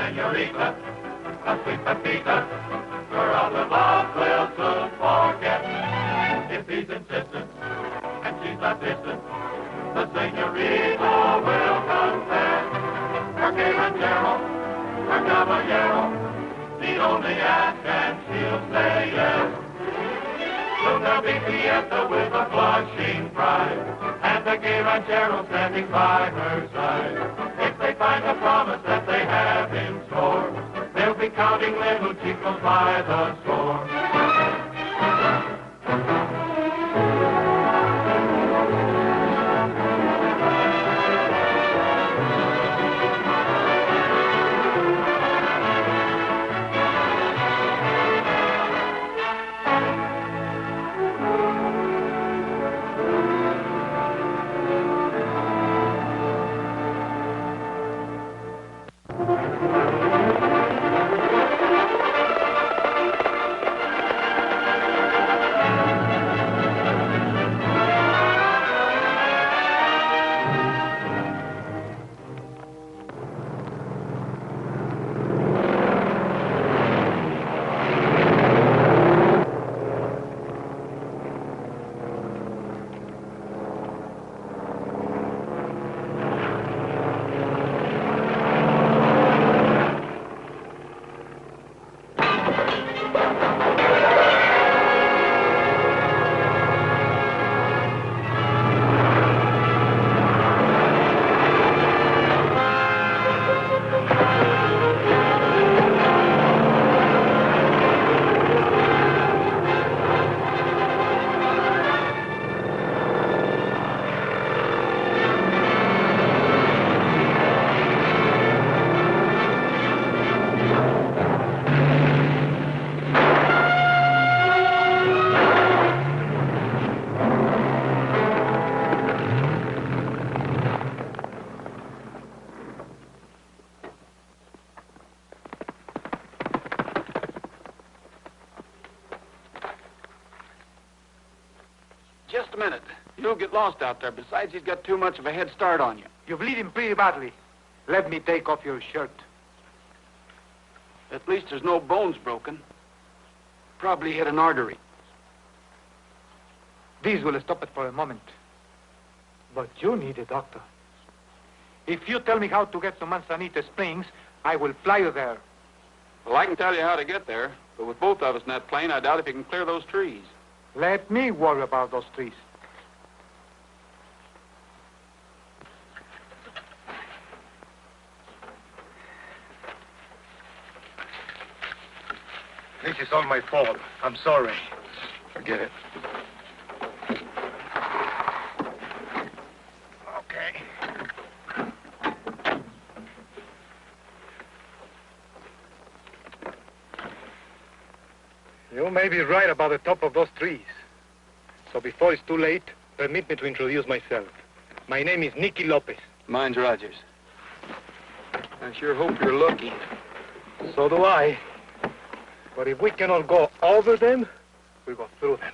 senorita, a sweet Pepita, her outward love will soon forget. If he's insistent and she's not distant, the senorita will confess. Her gay ranchero, her caballero, need only ask and she'll say yes. Soon there'll be fiesta with a blushing bride, and the gay ranchero standing by her side. If they find the promise that they have in store, they'll be counting little chicos by the score. Just a minute. You'll get lost out there. Besides, he's got too much of a head start on you. You bleed him pretty badly. Let me take off your shirt. At least there's no bones broken. Probably hit an artery. These will stop it for a moment. But you need a doctor. If you tell me how to get to Manzanita Springs, I will fly you there. Well, I can tell you how to get there, but with both of us in that plane, I doubt if you can clear those trees. Let me worry about those trees. This is all my fault. I'm sorry. Forget it. Okay. You may be right about the top of those trees. So before it's too late, permit me to introduce myself. My name is Nicky Lopez. Mine's Rogers. I sure hope you're lucky. So do I. But if we cannot go over them, we go through them.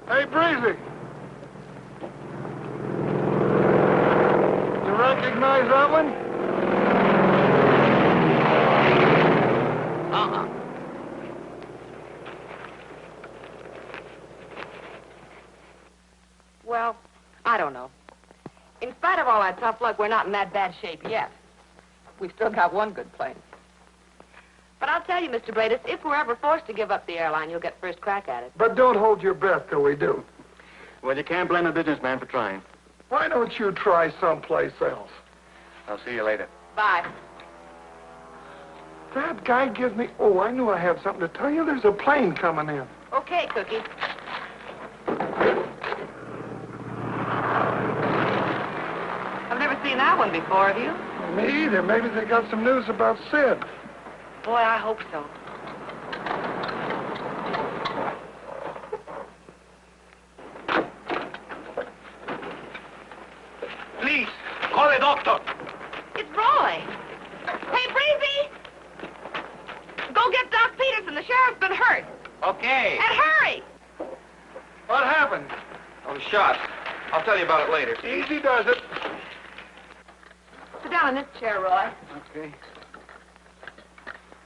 Hey, Breezy. You recognize that one? Uh-uh. Well, I don't know. In spite of all that tough luck, we're not in that bad shape yet. We've still got one good plane. But I'll tell you, Mr. Brados, if we're ever forced to give up the airline, you'll get first crack at it. But don't hold your breath till we do. Well, you can't blame a businessman for trying. Why don't you try someplace else? I'll see you later. Bye. That guy gives me... Oh, I knew I had something to tell you. There's a plane coming in. Okay, Cookie. I've never seen that one before, have you? Me either. Maybe they got some news about Sid. Boy, I hope so. Please, call a doctor. It's Roy. Hey, Breezy! Go get Doc Peterson. The sheriff's been hurt. Okay. And hurry! What happened? I was shot. I'll tell you about it later. Easy does it. Sit down in this chair, Roy. Okay.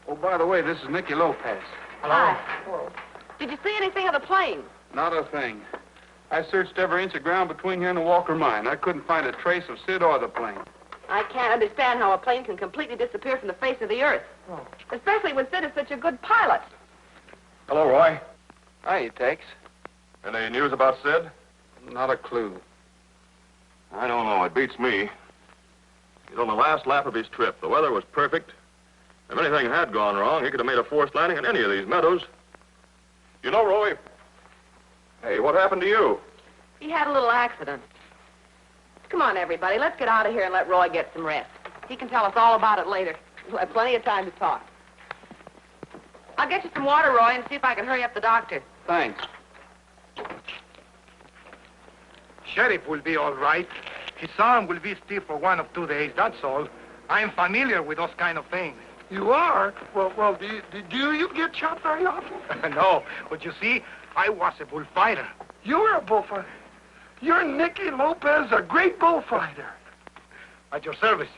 Oh, by the way, this is Nicky Lopez. Hi. Did you see anything of the plane? Not a thing. I searched every inch of ground between here and the Walker mine. I couldn't find a trace of Sid or the plane. I can't understand how a plane can completely disappear from the face of the earth. Oh. Especially when Sid is such a good pilot. Hello, Roy. Hi, Tex. Any news about Sid? Not a clue. I don't know. It beats me. He's on the last lap of his trip. The weather was perfect. If anything had gone wrong, he could have made a forced landing in any of these meadows. You know, Roy... Hey, what happened to you? He had a little accident. Come on, everybody. Let's get out of here and let Roy get some rest. He can tell us all about it later. We'll have plenty of time to talk. I'll get you some water, Roy, and see if I can hurry up the doctor. Thanks. Sheriff will be all right. His arm will be stiff for 1 or 2 days, that's all. I'm familiar with those kind of things. You are? Well, do you get shot very often? No, but you see, I was a bullfighter. You were a bullfighter. You're Nicky Lopez, a great bullfighter. At your service.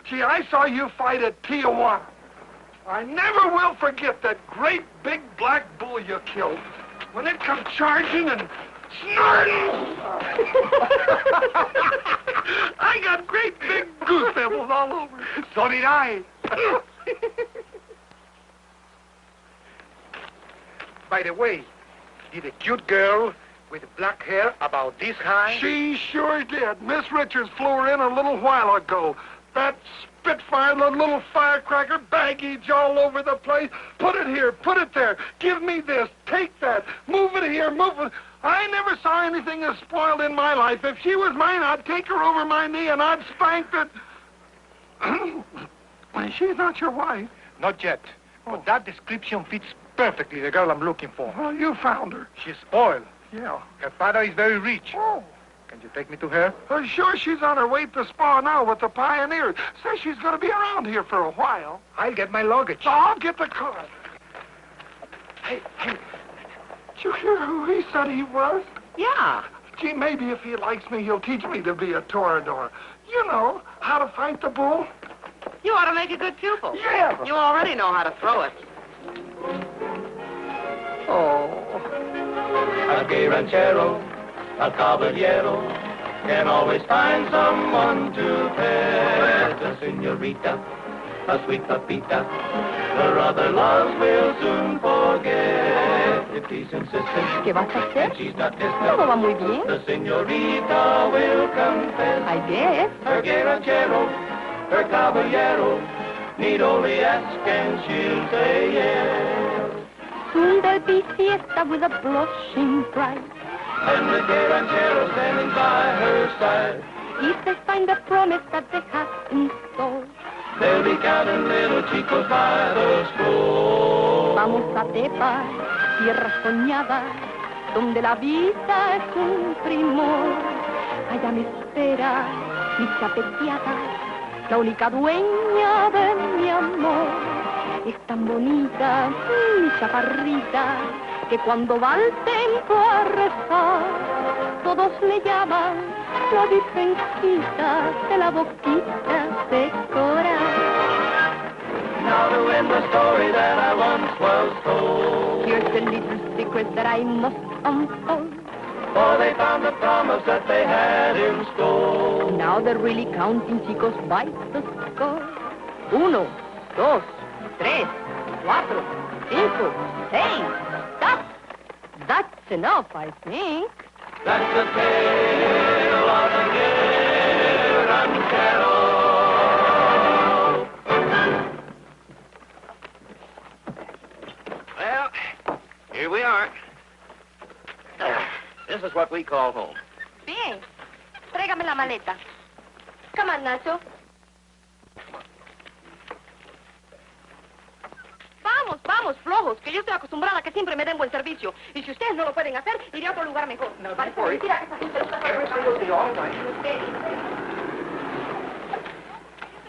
Gee, I saw you fight at Tijuana. I never will forget that great big black bull you killed. When it come charging and snorting. I got great big goose pimples all over. So did I. By the way, did a cute girl with black hair about this high? She sure did. Miss Richards flew her in a little while ago. That Spitfire, the little firecracker, baggage all over the place. Put it here, put it there. Give me this, take that. Move it here, move it. I never saw anything as spoiled in my life. If she was mine, I'd take her over my knee and I'd spank it. She's not your wife. Not yet. But that description fits perfectly the girl I'm looking for. Well, you found her. She's spoiled. Yeah. Her father is very rich. Oh. Can you take me to her? Sure, she's on her way to Spa now with the Pioneers. Says she's going to be around here for a while. I'll get my luggage. So I'll get the car. Hey, did you hear who he said he was? Yeah. Gee, maybe if he likes me, he'll teach me to be a toreador. You know, how to fight the bull. You ought to make a good pupil. Yeah. You already know how to throw it. Oh. A gay ranchero, a caballero, can always find someone to pet. A senorita, a sweet papita, her other loves will soon forget. If he's insistent, ¿Qué vas a hacer? and she's not distant, Todo va muy bien. the senorita will confess. I guess. Her gay ranchero, her caballero, need only ask and she'll say yes. Soon there'll be fiesta with a blushing bride. And the gay ranchero standing by her side. If they find the promise that they have in store, They'll be counting little chicos by the score. vamos a Tepa, tierra soñada, donde la vida es un primor. Allá me espera mi chapeteada, la única dueña de mi amor. Es tan bonita, mi chaparrita, que cuando va al templo a rezar, todos le llaman la virgencita de la boquita de coral. Now to end the story that I once was told. Here's the little secret that I must unfold. For they found the promise that they had in store. Now they're really counting chicos by the score. 1, 2, 3, 4, 5, 6, 7. That's enough, I think. That's the tale of the gay ranchero. Here we are. This is what we call home. Bien. Tráigame la maleta. Come on, Nacho. Vamos, vamos, flojos, que yo estoy acostumbrada a que siempre me den buen servicio. Y si ustedes no lo pueden hacer, iré a otro lugar mejor. No, parece mentira que esa gente no sabe. Yo estoy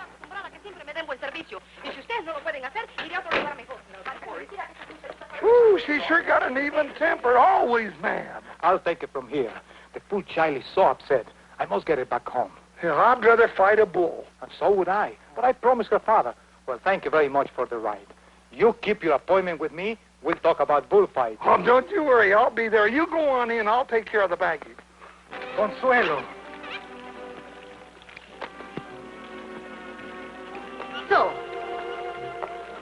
acostumbrada a que siempre me den buen servicio. Y si ustedes no lo pueden hacer, iré a otro lugar mejor. Parece mentira que esa gente no sabe. Ooh, she sure got an even temper, always mad. I'll take it from here. The poor child is so upset. I must get it back home. Hell, I'd rather fight a bull. And so would I. But I promised her father. Well, thank you very much for the ride. You keep your appointment with me. We'll talk about bullfights. Oh, don't you worry. I'll be there. You go on in. I'll take care of the baggage. Consuelo. So,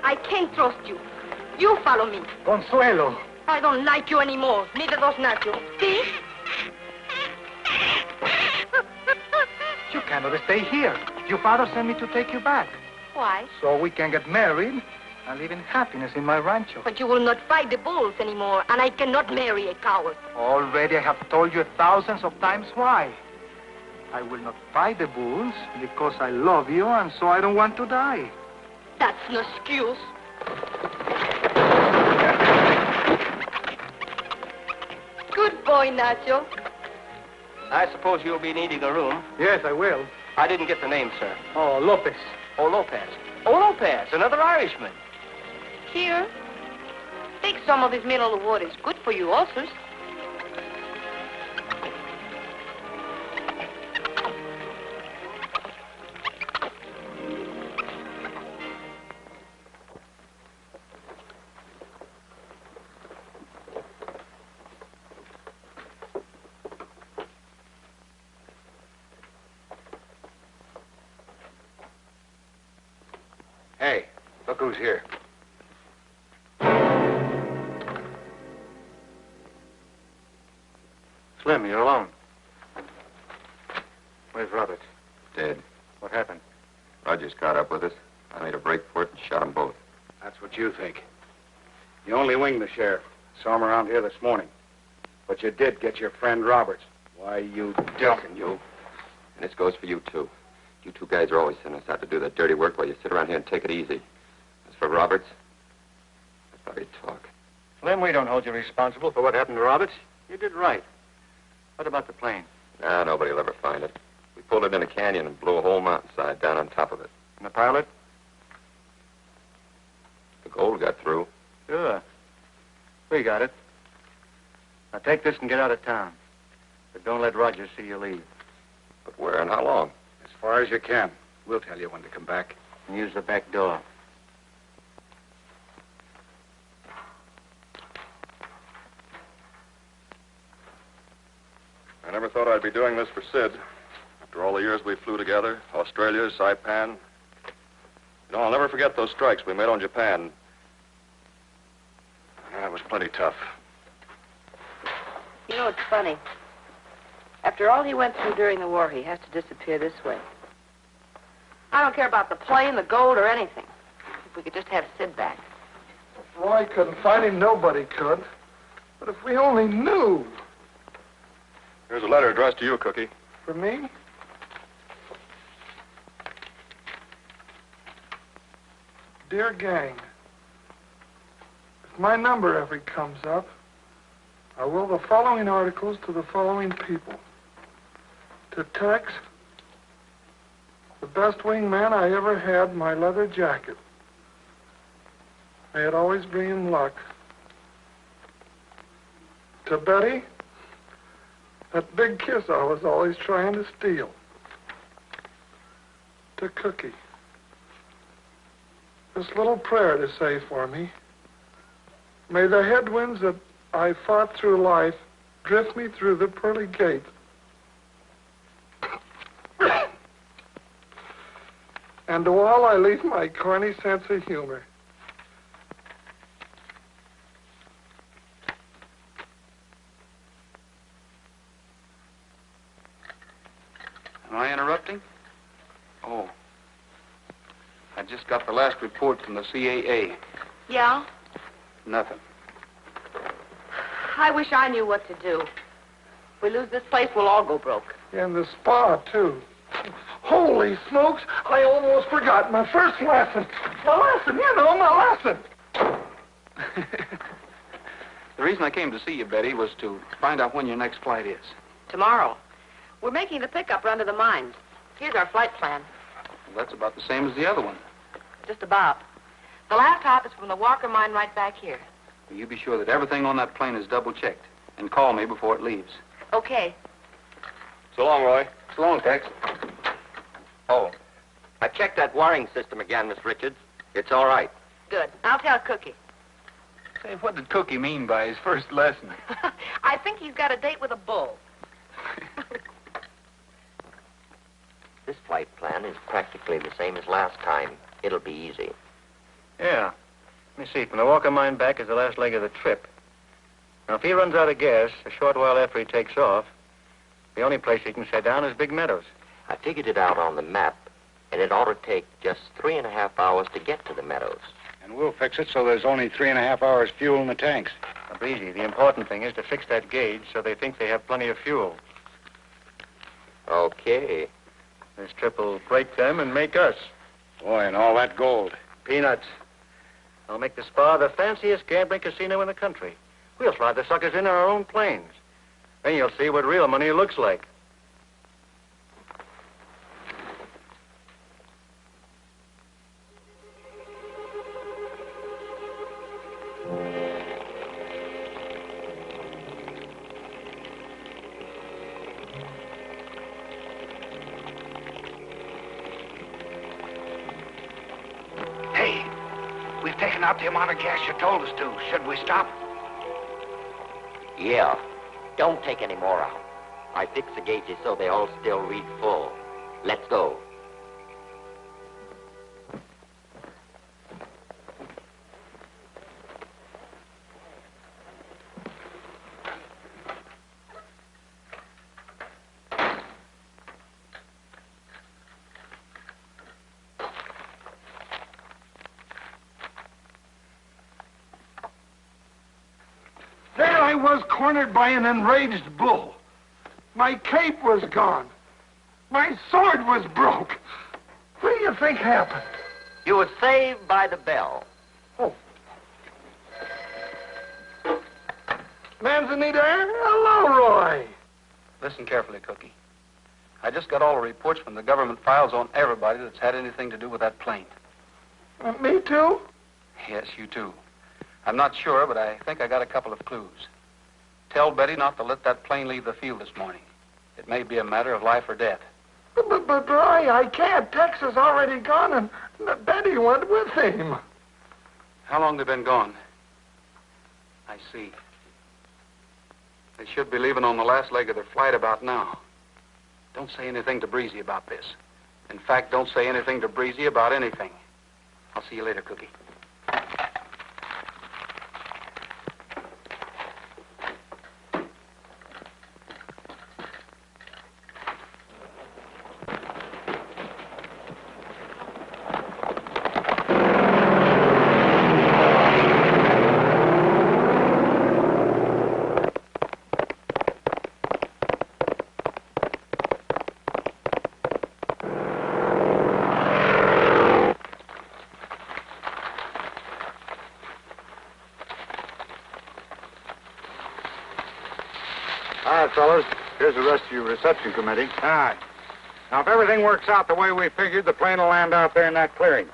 I can't trust you. You follow me. Consuelo. I don't like you anymore. Neither does Nacho. See? You cannot stay here. Your father sent me to take you back. Why? So we can get married and live in happiness in my rancho. But you will not fight the bulls anymore, and I cannot marry a coward. Already I have told you thousands of times why. I will not fight the bulls because I love you and so I don't want to die. That's no excuse. Good boy, Nacho. I suppose you'll be needing a room. Yes, I will. I didn't get the name, sir. Oh, Lopez. Oh, Lopez. Oh, Lopez, another Irishman. Here. Take some of this mineral water. It's good for you ulcers. Hey, look who's here. Slim, you're alone. Where's Robert? Dead. What happened? Rogers caught up with us. I made a break for it and shot them both. That's what you think. You only winged the sheriff. Saw him around here this morning. But you did get your friend Roberts. Why, you ducking, you. And this goes for you, too. You two guys are always sending us out to do that dirty work while you sit around here and take it easy. As for Roberts, I thought he'd talk. Slim, we don't hold you responsible for what happened to Roberts. You did right. What about the plane? Nah, nobody will ever find it. We pulled it in a canyon and blew a whole mountainside down on top of it. And the pilot? The gold got through. Sure. We got it. Now take this and get out of town. But don't let Rogers see you leave. But where and how long? As far as you can. We'll tell you when to come back. And use the back door. I never thought I'd be doing this for Sid. After all the years we flew together, Australia, Saipan. You know, I'll never forget those strikes we made on Japan. Yeah, it was plenty tough. You know, it's funny. After all he went through during the war, he has to disappear this way. I don't care about the plane, the gold, or anything. If we could just have Sid back. If Roy couldn't find him, nobody could. But if we only knew. Here's a letter addressed to you, Cookie. For me? Dear gang, if my number ever comes up, I will the following articles to the following people. To Tex, the best wingman I ever had, my leather jacket. May it always bring him luck. To Betty, that big kiss I was always trying to steal. To Cookie, this little prayer to say for me. May the headwinds that I fought through life drift me through the pearly gates. And to all I leave my corny sense of humor. Am I interrupting? Oh. I just got the last report from the CAA. Yeah? Nothing. I wish I knew what to do. If we lose this place, we'll all go broke. And the spa, too. Holy smokes, I almost forgot my first lesson. My lesson. The reason I came to see you, Betty, was to find out when your next flight is. Tomorrow. We're making the pickup run to the mines. Here's our flight plan. Well, that's about the same as the other one. Just about. The last hop is from the Walker mine right back here. Will you be sure that everything on that plane is double-checked? And call me before it leaves. Okay. So long, Roy. So long, Tex. Oh, I checked that wiring system again, Miss Richards. It's all right. Good. I'll tell Cookie. Say, what did Cookie mean by his first lesson? I think he's got a date with a bull. This flight plan is practically the same as last time. It'll be easy. Yeah. Let me see. From the Walker mine back is the last leg of the trip. Now, if he runs out of gas a short while after he takes off, the only place he can set down is Big Meadows. I figured it out on the map, and it ought to take just 3.5 hours to get to the Meadows. And we'll fix it so there's only 3.5 hours fuel in the tanks. Now, Breezy, the important thing is to fix that gauge so they think they have plenty of fuel. Okay. This trip will break them and make us. Boy, and all that gold. Peanuts. I'll make the Spa the fanciest gambling casino in the country. We'll fly the suckers in our own planes. Then you'll see what real money looks like. Hey, we've taken out the amount of gas you told us to. Should we stop? Yeah. Don't take any more out. I fixed the gauges so they all still read full. Let's go. There I was cornered by an enraged bull. My cape was gone. My sword was broke. What do you think happened? You were saved by the bell. Oh. Manzanita, hello, Roy. Listen carefully, Cookie. I just got all the reports from the government files on everybody that's had anything to do with that plane. Me too? Yes, you too. I'm not sure, but I think I got a couple of clues. Tell Betty not to let that plane leave the field this morning. It may be a matter of life or death. But Roy, I can't. Tex is already gone, and Betty went with him. How long they been gone? I see. They should be leaving on the last leg of their flight about now. Don't say anything to Breezy about this. In fact, don't say anything to Breezy about anything. I'll see you later, Cookie. All right, fellas. Here's the rest of your reception committee. All right. Now, if everything works out the way we figured, the plane will land out there in that clearing.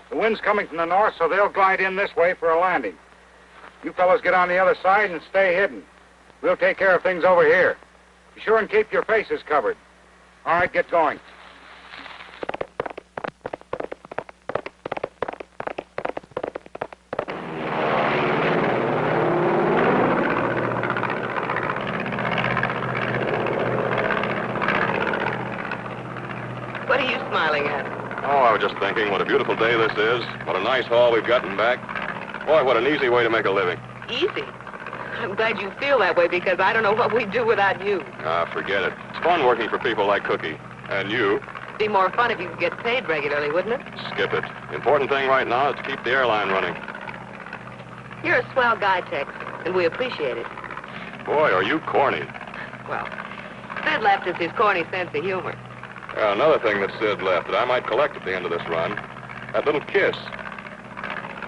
The wind's coming from the north, so they'll glide in this way for a landing. You fellas get on the other side and stay hidden. We'll take care of things over here. Be sure and keep your faces covered. All right, get going. What are you smiling at? Oh, I was just thinking what a beautiful day this is. What a nice haul we've gotten back. Boy, what an easy way to make a living. Easy. I'm glad you feel that way because I don't know what we'd do without you. Ah, forget it. It's fun working for people like Cookie. And you. It'd be more fun if you could get paid regularly, wouldn't it? Skip it. The important thing right now is to keep the airline running. You're a swell guy, Tex, and we appreciate it. Boy, are you corny. Well, Sid left us his corny sense of humor. Yeah, another thing that Sid left that I might collect at the end of this run, that little kiss.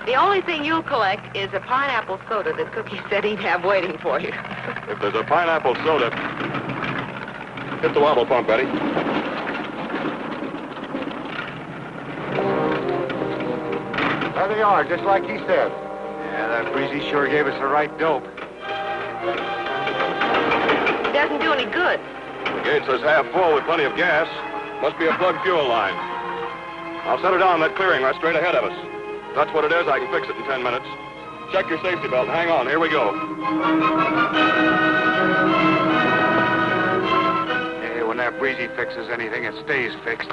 The only thing you'll collect is a pineapple soda that Cookie said he'd have waiting for you. If there's a pineapple soda... Hit the wobble pump, Betty. There they are, just like he said. Yeah, that breezy sure gave us the right dope. It doesn't do any good. The gate says half full with plenty of gas. Must be a plugged fuel line. I'll set her down in that clearing right straight ahead of us. If that's what it is, I can fix it in 10 minutes. Check your safety belt and hang on. Here we go. Hey, when that breezy fixes anything, it stays fixed.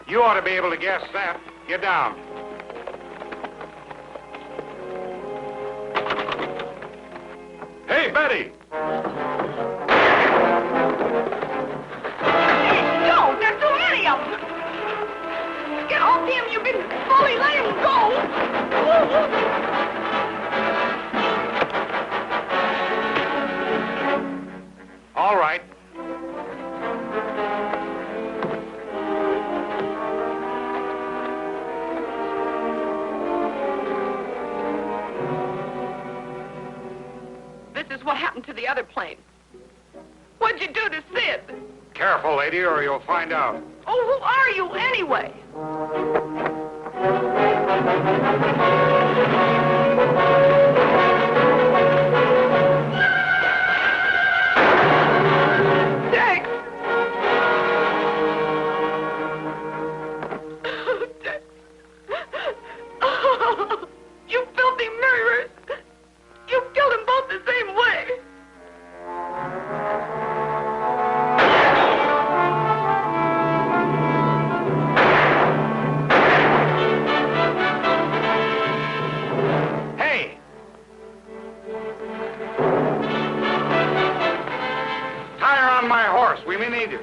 You ought to be able to guess that. Get down. Hey, Betty! Hey, Joe, there's too many of them. Get off him, you big bully. Let him go. All right. What happened to the other plane? What'd you do to Sid? Careful, lady, or you'll find out. Oh, who are you anyway? Tex! Tex! Oh, you filthy murderers! You killed them both the same way. Hey! Tie her on my horse. We may need her.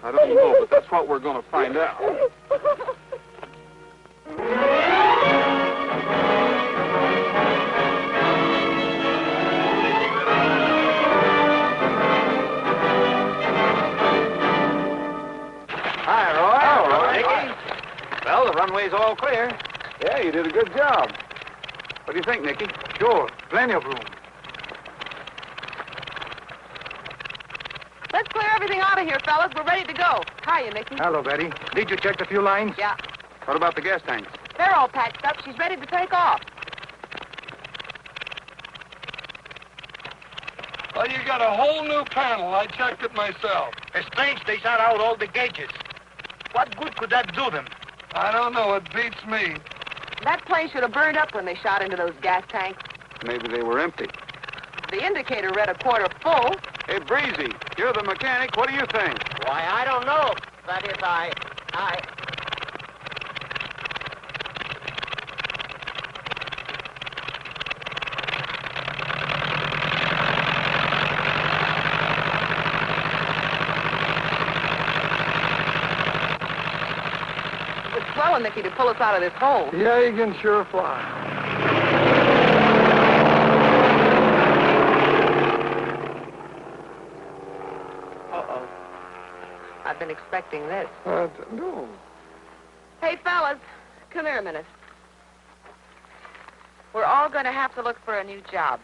I don't know, but that's what we're going to find out. runway's all clear. Yeah, you did a good job. What do you think, Nicky? Sure, plenty of room. Let's clear everything out of here, fellas. We're ready to go. Hiya, Nicky. Hello, Betty. Did you check the fuel lines? Yeah. What about the gas tanks? They're all patched up. She's ready to take off. Well, you got a whole new panel. I checked it myself. It's strange they shot out all the gauges. What good could that do them? I don't know. It beats me. That plane should have burned up when they shot into those gas tanks. Maybe they were empty. The indicator read a quarter full. Hey, Breezy, you're the mechanic. What do you think? Why, I don't know. That is, I... It's swelling, Nicky, to pull us out of this hole. Yeah, you can sure fly. Uh-oh. I've been expecting this. No. Hey, fellas, come here a minute. We're all going to have to look for a new job.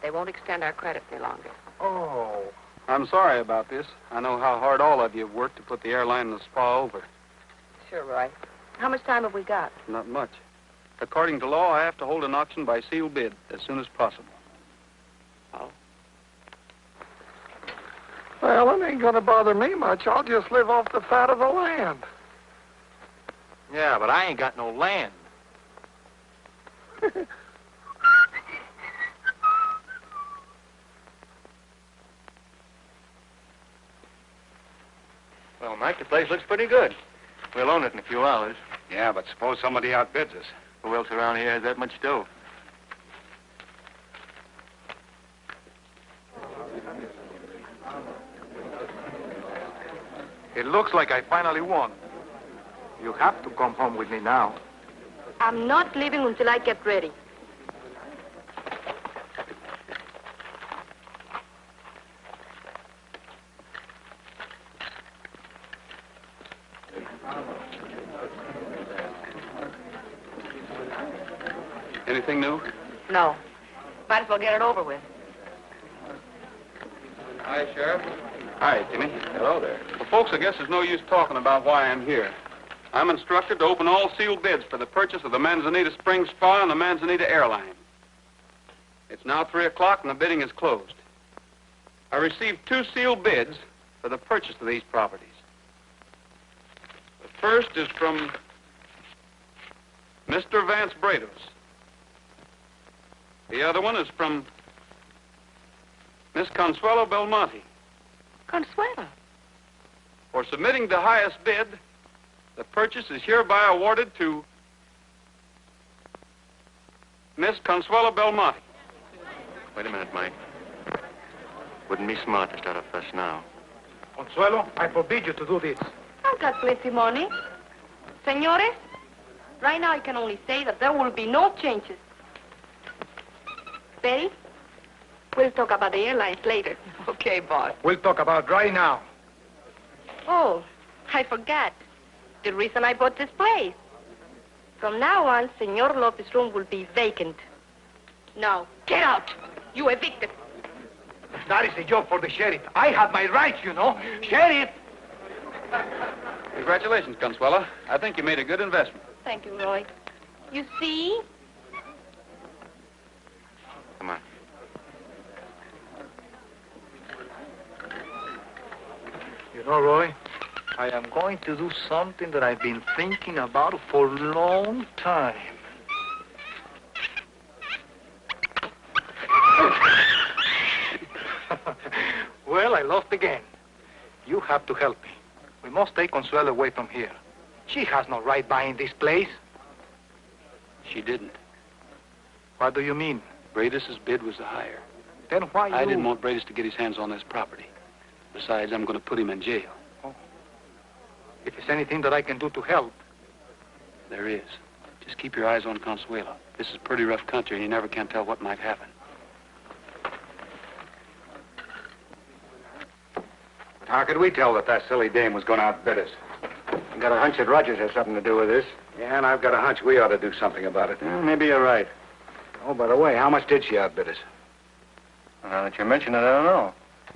They won't extend our credit any longer. Oh. I'm sorry about this. I know how hard all of you have worked to put the airline and the spa over. Sure, Roy. How much time have we got? Not much. According to law, I have to hold an auction by sealed bid as soon as possible. Oh. Well, it ain't gonna bother me much. I'll just live off the fat of the land. Yeah, but I ain't got no land. Well, Mike, the place looks pretty good. We'll own it in a few hours. Yeah, but suppose somebody outbids us. Who else around here has that much dough? It looks like I finally won. You have to come home with me now. I'm not leaving until I get ready. Anything new? No. Might as well get it over with. Hi, Sheriff. Hi, Timmy. Hello there. Well, folks, I guess there's no use talking about why I'm here. I'm instructed to open all sealed bids for the purchase of the Manzanita Springs Spa and the Manzanita airline. It's now 3 o'clock and the bidding is closed. I received 2 sealed bids for the purchase of these properties. The first is from Mr. Vance Brados. The other one is from Miss Consuelo Belmonte. Consuelo. For submitting the highest bid, the purchase is hereby awarded to Miss Consuelo Belmonte. Wait a minute, Mike. Wouldn't be smart to start a fuss now. Consuelo, I forbid you to do this. I've got plenty money. Senores, right now I can only say that there will be no changes. Betty, we'll talk about the airlines later. Okay, boss. We'll talk about right now. Oh, I forgot. The reason I bought this place. From now on, Senor Lopez's room will be vacant. Now, get out. You evicted. That is a job for the sheriff. I have my rights, you know. Sheriff! Congratulations, Consuelo. I think you made a good investment. Thank you, Roy. You see? Come on. You know, Roy, I am going to do something that I've been thinking about for a long time. Well, I lost again. You have to help me. We must take Consuelo away from here. She has no right buying this place. She didn't. What do you mean? Bradis' bid was the higher. Then why you... I didn't want Bradis to get his hands on this property. Besides, I'm going to put him in jail. Oh. If there's anything that I can do to help... There is. Just keep your eyes on Consuelo. This is pretty rough country, and you never can tell what might happen. How could we tell that silly dame was going to outbid us? I got a hunch that Rogers has something to do with this. Yeah, and I've got a hunch we ought to do something about it. Well, maybe you're right. Oh, by the way, how much did she outbid us? Well, now that you mention it, I don't know.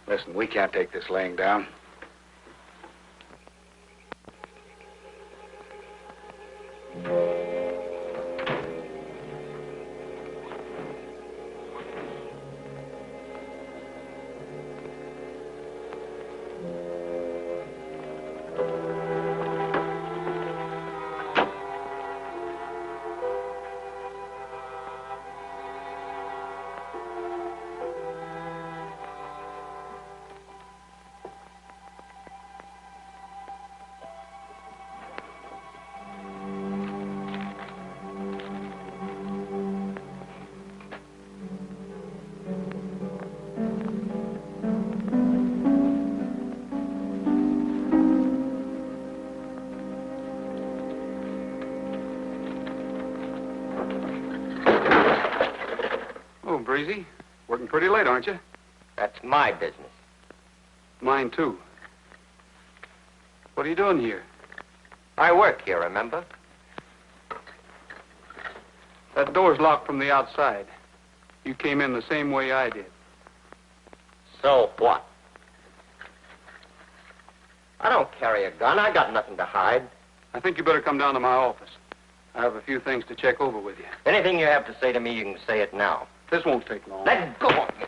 Listen, we can't take this laying down. Breezy. Working pretty late, aren't you? That's my business. Mine, too. What are you doing here? I work here, remember? That door's locked from the outside. You came in the same way I did. So what? I don't carry a gun. I got nothing to hide. I think you better come down to my office. I have a few things to check over with you. Anything you have to say to me, you can say it now. This won't take long. Let go of me.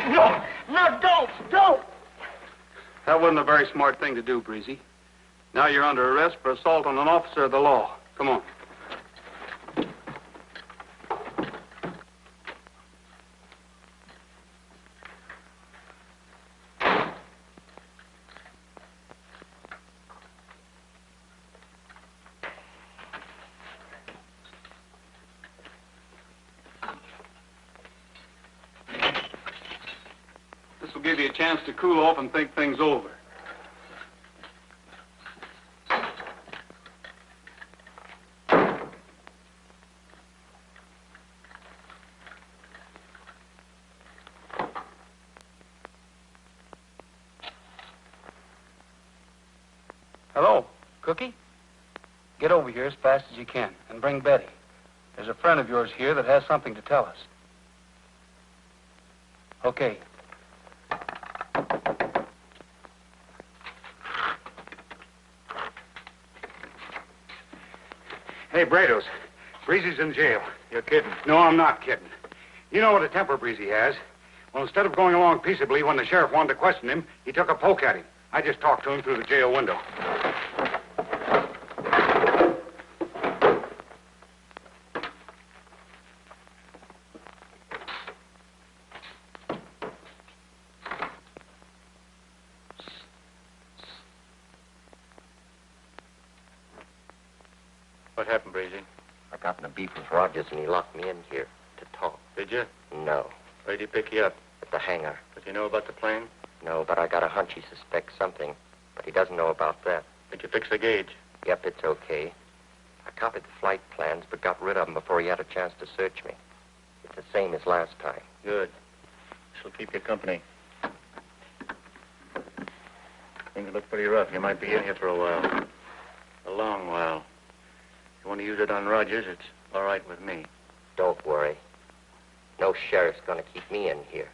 No, don't. That wasn't a very smart thing to do, Breezy. Now you're under arrest for assault on an officer of the law. Come on. This will give you a chance to cool off and think things over. Hello, Cookie? Get over here as fast as you can and bring Betty. There's a friend of yours here that has something to tell us. Okay. Hey, Brados. Breezy's in jail. You're kidding. No, I'm not kidding. You know what a temper Breezy has. Well, instead of going along peaceably when the sheriff wanted to question him, he took a poke at him. I just talked to him through the jail window. What happened, Breezy? I got in a beef with Rogers, and he locked me in here to talk. Did you? No, Where'd he pick you up? at the hangar. Did you know about the plane? No, but I got a hunch he suspects something. But he doesn't know about that. Did you fix the gauge? Yep, it's okay. I copied the flight plans, but got rid of them before he had a chance to search me. It's the same as last time. Good. This'll keep you company. Things look pretty rough. You might be in here for a while. A long while. If you want to use it on Rogers, it's all right with me. Don't worry. No sheriff's gonna keep me in here.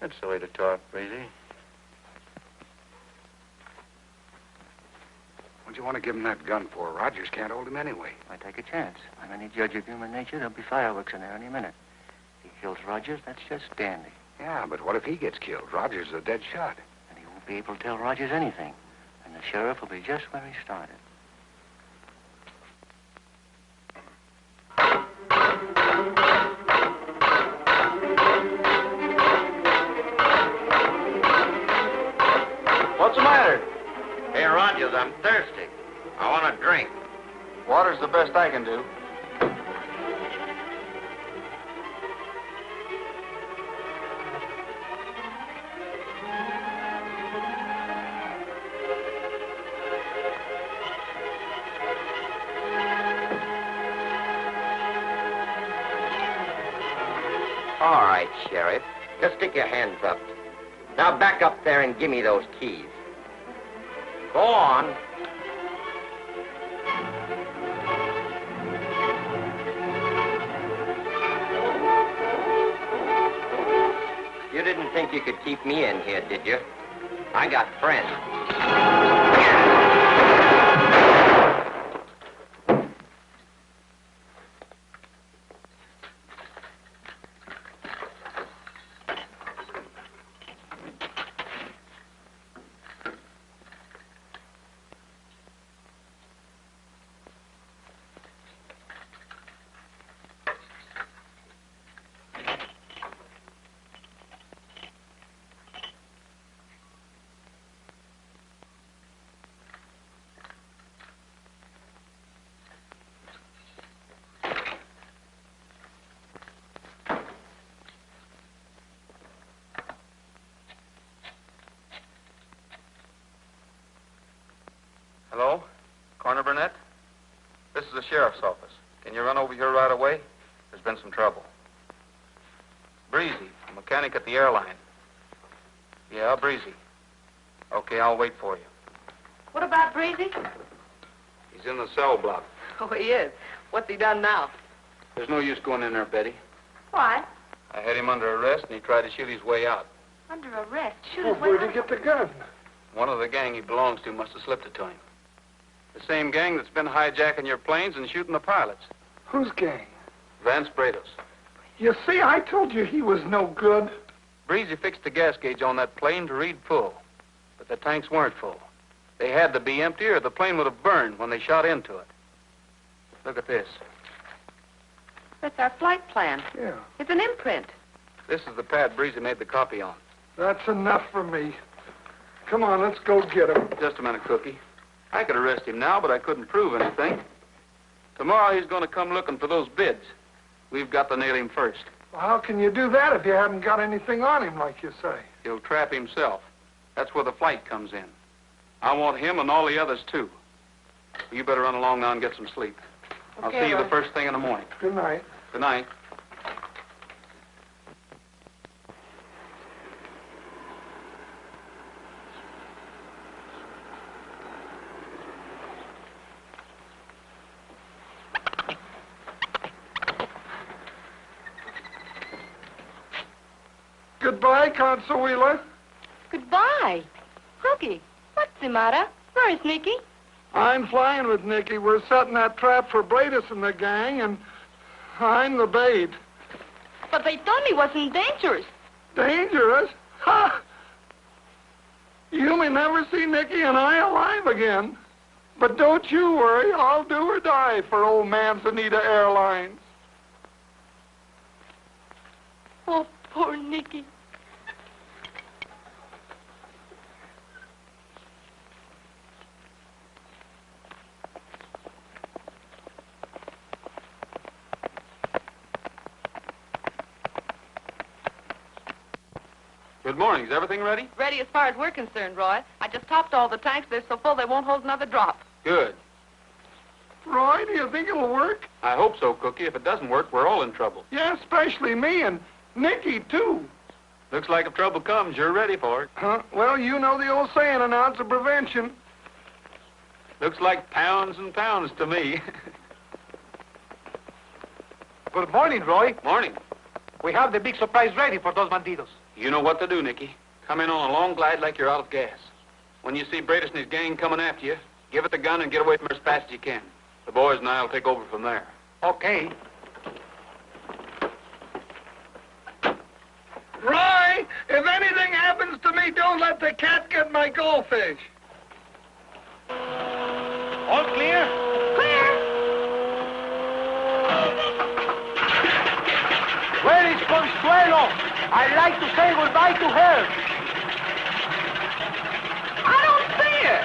That's the way to talk, Breezy. What'd you want to give him that gun for? Rogers can't hold him anyway. I take a chance. I'm any judge of human nature. There'll be fireworks in there any minute. If he kills Rogers, that's just dandy. Yeah, but what if he gets killed? Rogers is a dead shot. And he won't be able to tell Rogers anything. And the sheriff will be just where he started. What's the matter? Hey, Rogers, I'm thirsty. I want a drink. Water's the best I can do. All right, Sheriff. Just stick your hands up. Now back up there and give me those keys. Go on. You didn't think you could keep me in here, did you? I got friends. Hello? Coroner Burnett? This is the sheriff's office. Can you run over here right away? There's been some trouble. Breezy, a mechanic at the airline. Yeah, Breezy. Okay, I'll wait for you. What about Breezy? He's in the cell block. Oh, he is. What's he done now? There's no use going in there, Betty. Why? I had him under arrest, and he tried to shoot his way out. Under arrest. Shoot Well, his way where'd out. he get the gun? One of the gang he belongs to must have slipped it to him. The same gang that's been hijacking your planes and shooting the pilots. Whose gang? Vance Brados. You see, I told you he was no good. Breezy fixed the gas gauge on that plane to read full, but the tanks weren't full. They had to be empty or the plane would have burned when they shot into it. Look at this. That's our flight plan. Yeah. It's an imprint. This is the pad Breezy made the copy on. That's enough for me. Come on, let's go get him. Just a minute, Cookie. I could arrest him now, but I couldn't prove anything. Tomorrow he's going to come looking for those bids. We've got to nail him first. Well, how can you do that if you haven't got anything on him, like you say? He'll trap himself. That's where the flight comes in. I want him and all the others, too. You better run along now and get some sleep. I'll Okay, see you Roy. the first thing in the morning. Good night. Good night. Goodbye, Consuela. Goodbye. Cookie, what's the matter? Where is Nicky? I'm flying with Nicky. We're setting that trap for Brados and the gang, and I'm the bait. But they told me it wasn't dangerous. Dangerous? Ha! You may never see Nicky and I alive again. But don't you worry. I'll do or die for old Manzanita Airlines. Oh, poor Nicky. Good morning. Is everything ready? Ready as far as we're concerned, Roy. I just topped all the tanks. They're so full they won't hold another drop. Good. Roy, do you think it'll work? I hope so, Cookie. If it doesn't work, we're all in trouble. Yeah, especially me and Nicky, too. Looks like if trouble comes, you're ready for it. Huh? Well, you know the old saying, an ounce of prevention. Looks like pounds and pounds to me. Good morning, Roy. Morning. We have the big surprise ready for those bandidos. You know what to do, Nicky. Come in on a long glide like you're out of gas. When you see Brados and his gang coming after you, give it the gun and get away from her as fast as you can. The boys and I will take over from there. Okay. Roy, if anything happens to me, don't let the cat get my goldfish. All clear? Clear. Where is Consuelo? I'd like to say goodbye to her. I don't see her.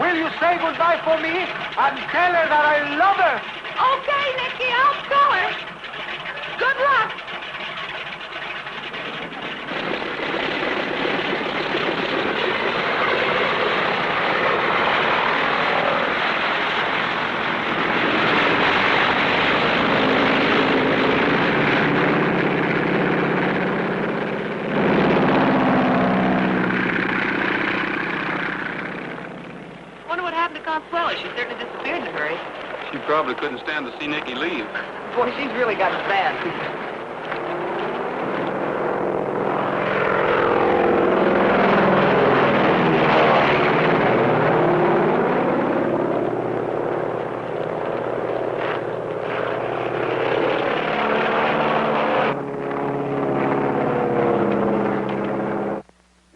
Will you say goodbye for me and tell her that I love her? Okay, Nicky, I'll tell her. Good luck. know. She certainly disappeared in a hurry. She probably couldn't stand to see Nicky leave. Boy, she's really got it bad.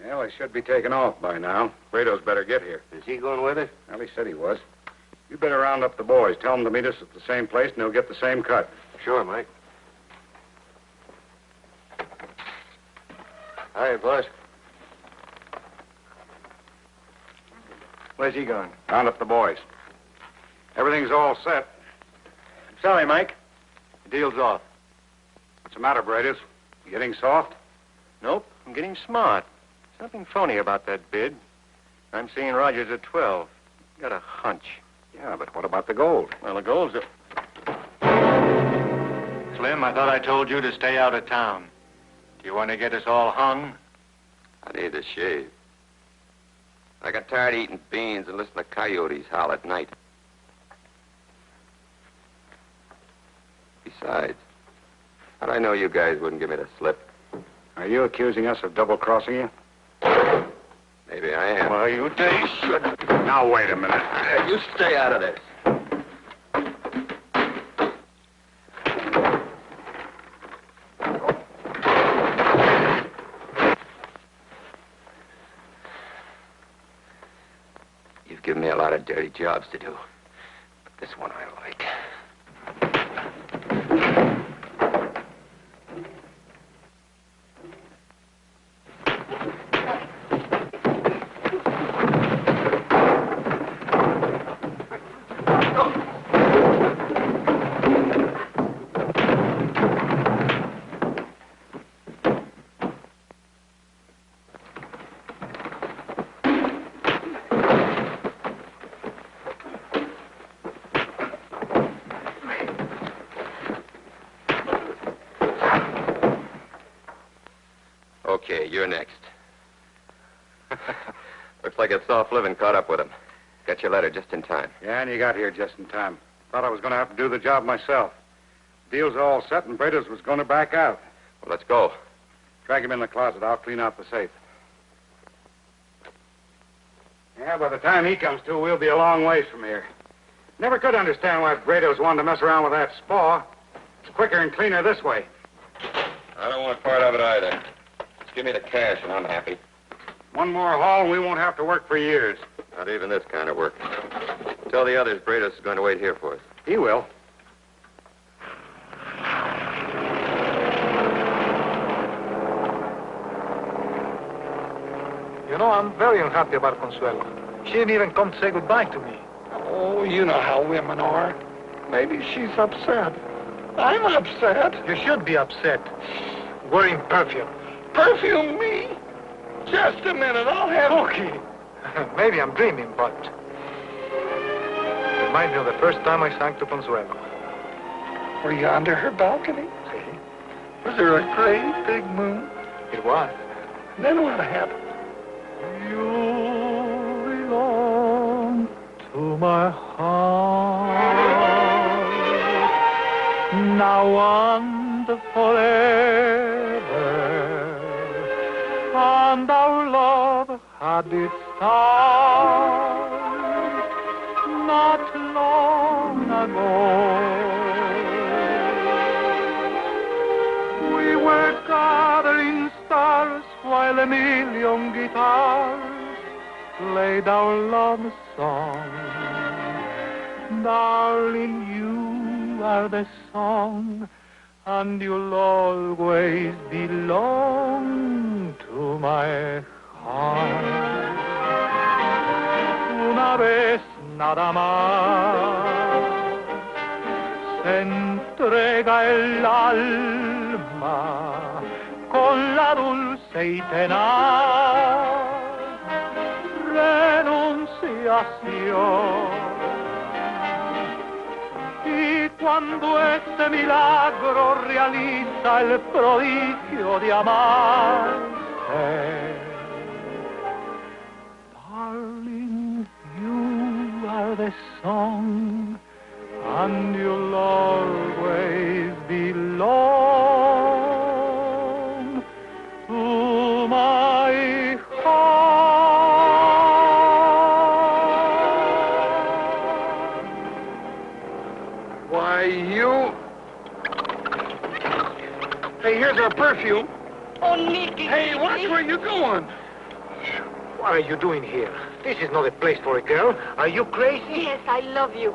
Well, they should be taking off by now. Brados better get here. Is he going with us? Well, he said he was. You better round up the boys. Tell them to meet us at the same place, and they'll get the same cut. Sure, Mike. All right, boss. Where's he going? Round up the boys. Everything's all set. Sorry, Mike. The deal's off. What's the matter, Brados? You getting soft? Nope, I'm getting smart. Something phony about that bid. I'm seeing Rogers at 12. Got a hunch. Yeah, but what about the gold? Well, the gold's a... Slim, I thought I told you to stay out of town. Do you want to get us all hung? I need a shave. I got tired of eating beans and listening to coyotes howl at night. Besides, how'd I know you guys wouldn't give me the slip? Are you accusing us of double-crossing you? Maybe I am. Well, you day should. Now, wait a minute. You stay out of this. You've given me a lot of dirty jobs to do, but this one I like. Okay, you're next. Looks like it's soft living caught up with him. Got your letter just in time. Yeah, and you got here just in time. Thought I was going to have to do the job myself. Deal's all set, and Brados was going to back out. Well, let's go. Drag him in the closet. I'll clean out the safe. Yeah, by the time he comes to, we'll be a long ways from here. Never could understand why Brados wanted to mess around with that spa. It's quicker and cleaner this way. I don't want part of it either. Just give me the cash and I'm happy. One more haul and we won't have to work for years. Not even this kind of work. Tell the others Brados is going to wait here for us. He will. You know, I'm very unhappy about Consuelo. She didn't even come to say goodbye to me. Oh, you know how women are. Maybe she's upset. I'm upset. You should be upset. Wearing perfume. Perfume me? Just a minute, I'll have... Okay. Maybe I'm dreaming, but... Reminds me of the first time I sang to Consuelo. Were you under her balcony? See? Was there a great big moon? It was. And then what happened? You belong to my heart, now and forever, and our love had its start not long ago. We were gathering stars while a million guitars played our love song. Darling, you are the song, and you'll always belong to my heart. Una vez nada más se entrega el alma con la dulce y tenaz renunciación. Y cuando este milagro realiza el prodigio de amarse, darling, you are the my song, and you'll always belong to my heart. Why, you... Hey, here's our perfume. Oh, Nicky. Hey, watch where you're going. What are you doing here? This is not a place for a girl. Are you crazy? Yes, I love you.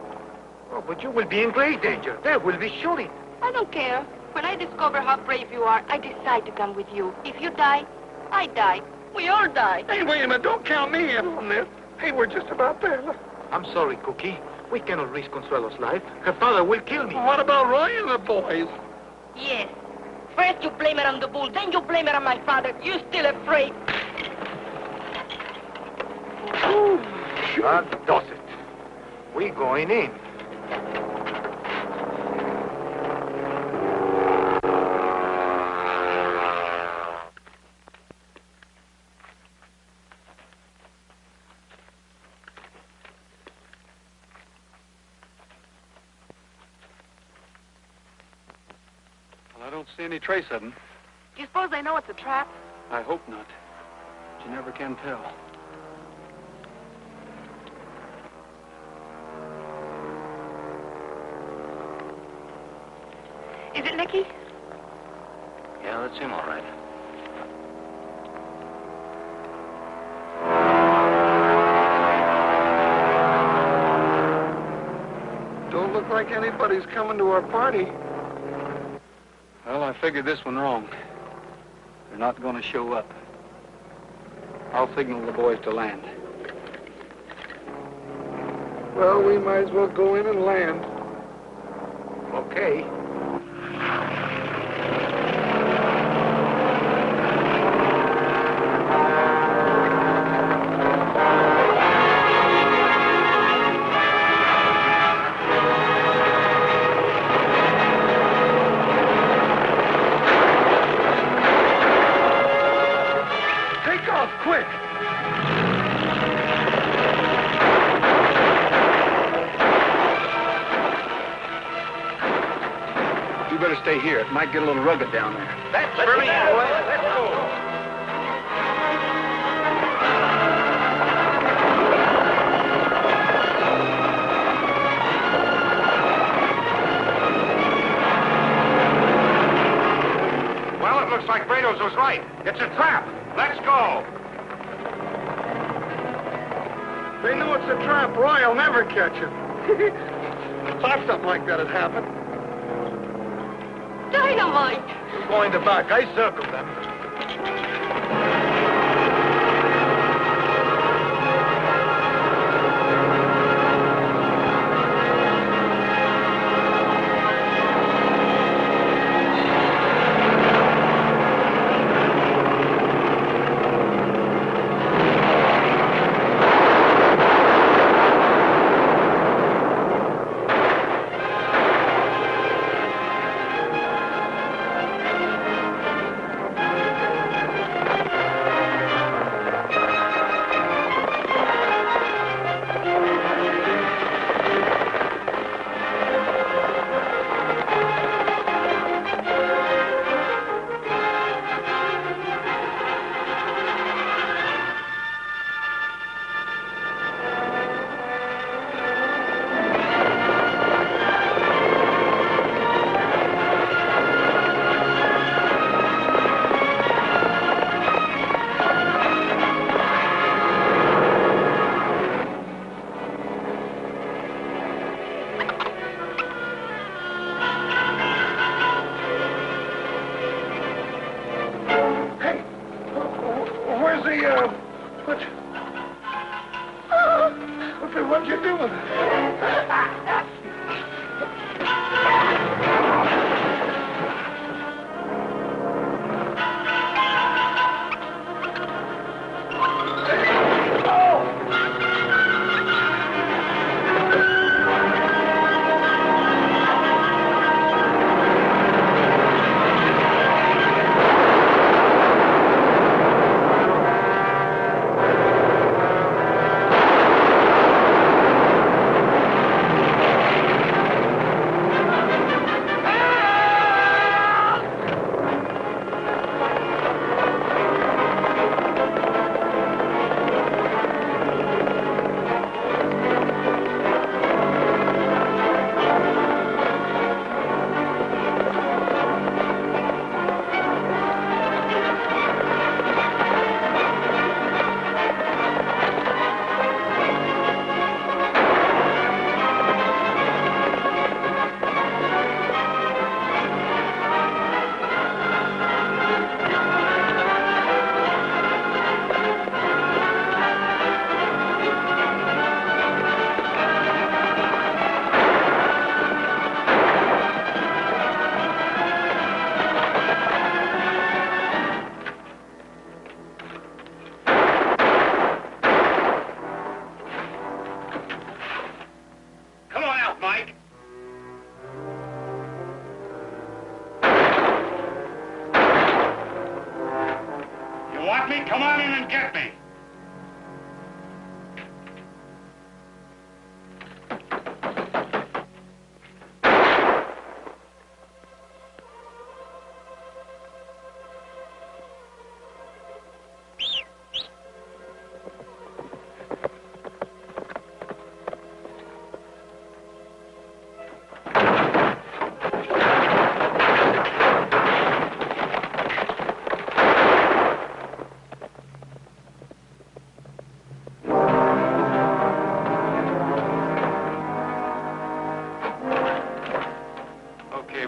Oh, but you will be in great danger. They will be shooting. I don't care. When I discover how brave you are, I decide to come with you. If you die, I die. We all die. Hey, wait a minute. Don't count me in on this. Hey, we're just about there. Look. I'm sorry, Cookie. We cannot risk Consuelo's life. Her father will kill me. What about Roy and the boys? Yes. First you blame it on the bull, then you blame it on my father. You're still afraid. That does it. We going in. Well, I don't see any trace of them. Do you suppose they know it's a trap? I hope not. But you never can tell. Is it Nicky? Yeah, that's him, all right. Don't look like anybody's coming to our party. Well, I figured this one wrong. They're not going to show up. I'll signal the boys to land. Well, we might as well go in and land. Okay. Take off, quick! You better stay here. It might get a little rugged down there. That's for me, boy. Let's go. Well, it looks like Brados was right. It's a trap. Let's go. They know it's a trap. Roy will never catch it. Thought something like that had happened. Dynamite! You go in the back. I circled them. What you doing? get me.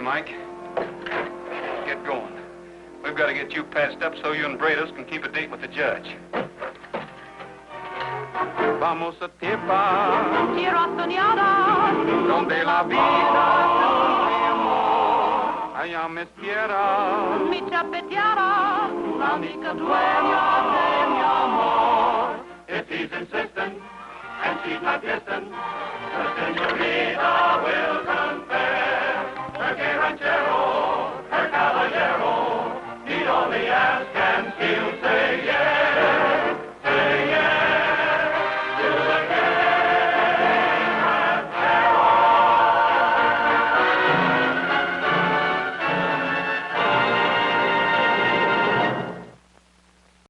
Mike. Get going. We've got to get you patched up so you and Brados can keep a date with the judge. Vamos a tirar. Tierra soñada, Donde la vida mi amor. Allá me espera. mi chapeteada, La única dueña de mi amor. If he's insistent and she's not distant,